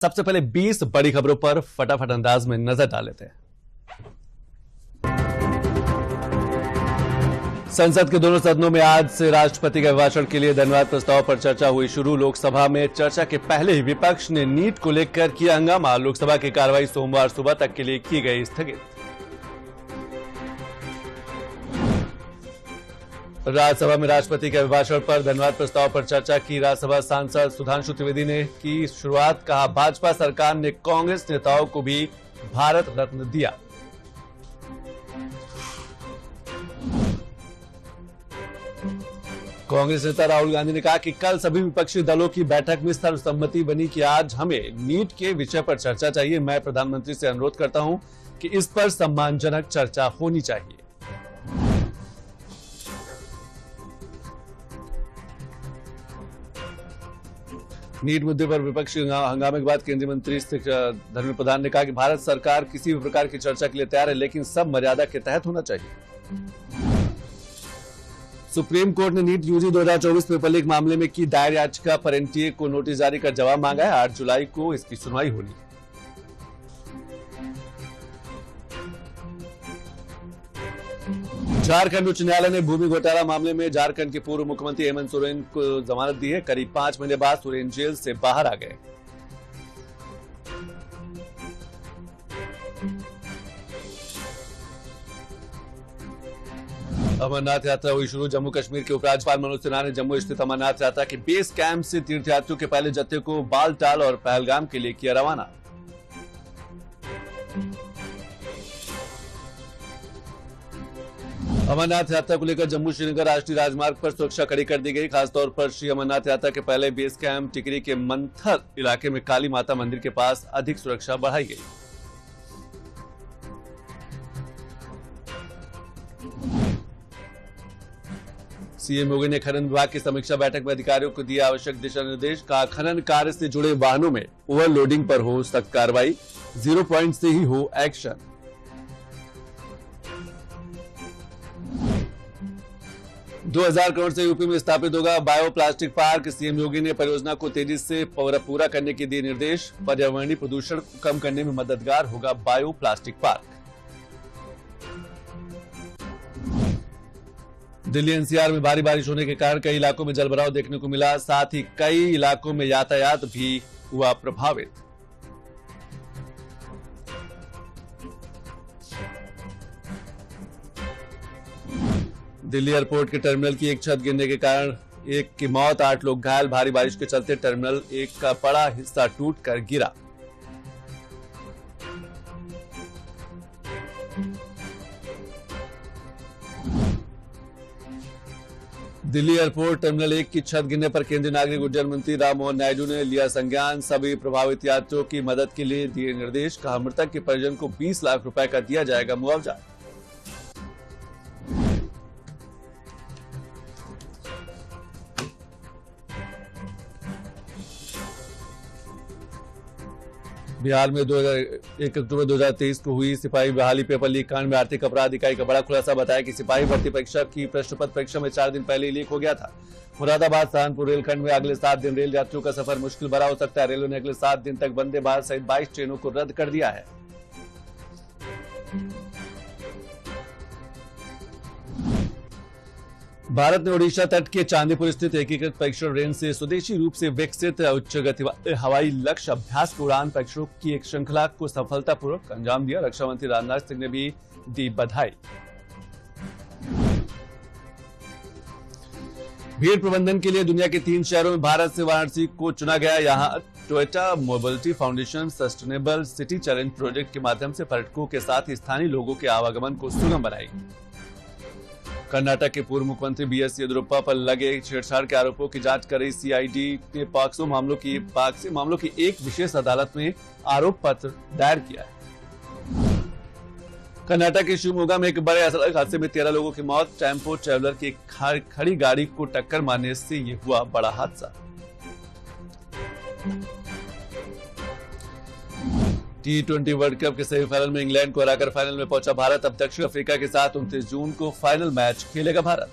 सबसे पहले 20 बड़ी खबरों पर फटाफट अंदाज में नजर डाल लेते हैं। संसद के दोनों सदनों में आज से राष्ट्रपति के अभिभाषण के लिए धन्यवाद प्रस्ताव पर चर्चा हुई शुरू। लोकसभा में चर्चा के पहले ही विपक्ष ने नीट को लेकर किया हंगामा। लोकसभा की कार्रवाई सोमवार सुबह तक के लिए की गई स्थगित। राज्यसभा में राष्ट्रपति के अभिभाषण पर धन्यवाद प्रस्ताव पर चर्चा की। राज्यसभा सांसद सुधांशु त्रिवेदी ने की शुरुआत, कहा भाजपा सरकार ने कांग्रेस नेताओं को भी भारत रत्न दिया। कांग्रेस नेता राहुल गांधी ने कहा कि कल सभी विपक्षी दलों की बैठक में सर्वसम्मति बनी कि आज हमें नीट के विषय पर चर्चा चाहिए। मैं प्रधानमंत्री से अनुरोध करता हूं कि इस पर सम्मानजनक चर्चा होनी चाहिए। नीट मुद्दे पर विपक्षी हंगामे के बाद केंद्रीय मंत्री धर्मेंद्र प्रधान ने कहा कि भारत सरकार किसी भी प्रकार की चर्चा के लिए तैयार है, लेकिन सब मर्यादा के तहत होना चाहिए। सुप्रीम कोर्ट ने नीट यूजी 2024 पेपर लीक मामले में की दायर याचिका पर एनटीए को नोटिस जारी कर जवाब मांगा है। 8 जुलाई को इसकी सुनवाई होगी। झारखंड उच्च न्यायालय ने भूमि घोटाला मामले में झारखंड के पूर्व मुख्यमंत्री हेमंत सोरेन को जमानत दी है। करीब 5 महीने बाद सोरेन जेल से बाहर आ गए। अमरनाथ यात्रा हुई शुरू। जम्मू कश्मीर के उपराज्यपाल मनोज सिन्हा ने जम्मू स्थित अमरनाथ यात्रा के बेस कैंप से तीर्थयात्रियों के पहले जत्थे को बालटाल और पहलगाम के लिए किया रवाना। अमरनाथ यात्रा को लेकर जम्मू श्रीनगर राष्ट्रीय राजमार्ग पर सुरक्षा कड़ी कर दी गई। खासतौर पर श्री अमरनाथ यात्रा के पहले बेस कैंप टिकरी के मंथर इलाके में काली माता मंदिर के पास अधिक सुरक्षा बढ़ाई गई। सीएम योगी ने खनन विभाग की समीक्षा बैठक में अधिकारियों को दिया आवश्यक दिशा निर्देश। कहा खनन कार्य से जुड़े वाहनों में ओवरलोडिंग पर हो सख्त कार्रवाई, 0 पॉइंट से ही हो एक्शन। $2000 करोड़ से यूपी में स्थापित होगा बायो प्लास्टिक पार्क। सीएम योगी ने परियोजना को तेजी से पूरा करने के दिए निर्देश। पर्यावरणीय प्रदूषण को कम करने में मददगार होगा bio plastic park. Delhi NCR में भारी बारिश होने के कारण कई इलाकों में जलभराव देखने को मिला। साथ ही कई इलाकों में यातायात भी हुआ प्रभावित। दिल्ली एयरपोर्ट के टर्मिनल की एक छत गिरने के कारण एक की मौत, 8 लोग घायल। भारी बारिश के चलते टर्मिनल 1 का बड़ा हिस्सा टूटकर गिरा। दिल्ली एयरपोर्ट टर्मिनल 1 की छत गिरने पर केंद्रीय नागरिक उड्डयन मंत्री राममोहन नायडू ने लिया संज्ञान। सभी प्रभावित यात्रियों की मदद के लिए दिए निर्देश। कहा मृतक के परिजन को 20 लाख रुपए का दिया जाएगा मुआवजा। बिहार में 1 अक्टूबर 2023 को हुई सिपाही बहाली पेपर लीक कांड में आर्थिक अपराध इकाई का बड़ा खुलासा। बताया कि सिपाही भर्ती परीक्षा की प्रश्न पत्र परीक्षा में 4 दिन पहले लीक हो गया था। मुरादाबाद सहारनपुर रेलखंड में अगले 7 दिन रेल यात्रियों का सफर मुश्किल भरा हो सकता है। रेलवे ने अगले 7 दिन तक वंदे भारत सहित 22 ट्रेनों को रद्द कर दिया है। भारत ने ओडिशा तट के चांदीपुर स्थित एकीकृत परीक्षण रेंज से स्वदेशी रूप से विकसित उच्च गति हवाई लक्ष्य अभ्यास के उड़ान परीक्षणों की एक श्रृंखला को सफलतापूर्वक अंजाम दिया। रक्षा मंत्री राजनाथ सिंह ने भी दी बधाई। भीड़ प्रबंधन के लिए दुनिया के 3 शहरों में भारत से वाराणसी को चुना गया। यहाँ Toyota mobility foundation sustainable city challenge project के माध्यम से पर्यटकों के साथ ही स्थानीय लोगों के आवागमन को सुगम बनाएगी। कर्नाटक के पूर्व मुख्यमंत्री बीएस येदियुरप्पा पर लगे छेड़छाड़ के आरोपों की जांच कर रही सीआईडी ने पॉक्सो मामलों की एक विशेष अदालत में आरोप पत्र दायर किया है। कर्नाटक के शिवमोगा में एक बड़े सड़क हादसे में 13 लोगों की मौत। टेम्पो ट्रैवलर की खड़ी गाड़ी को टक्कर मारने से ये हुआ बड़ा हादसा। T20 वर्ल्ड कप के सेमीफाइनल में इंग्लैंड को हराकर फाइनल में पहुंचा भारत। अब दक्षिण अफ्रीका के साथ 29 जून को फाइनल मैच खेलेगा भारत।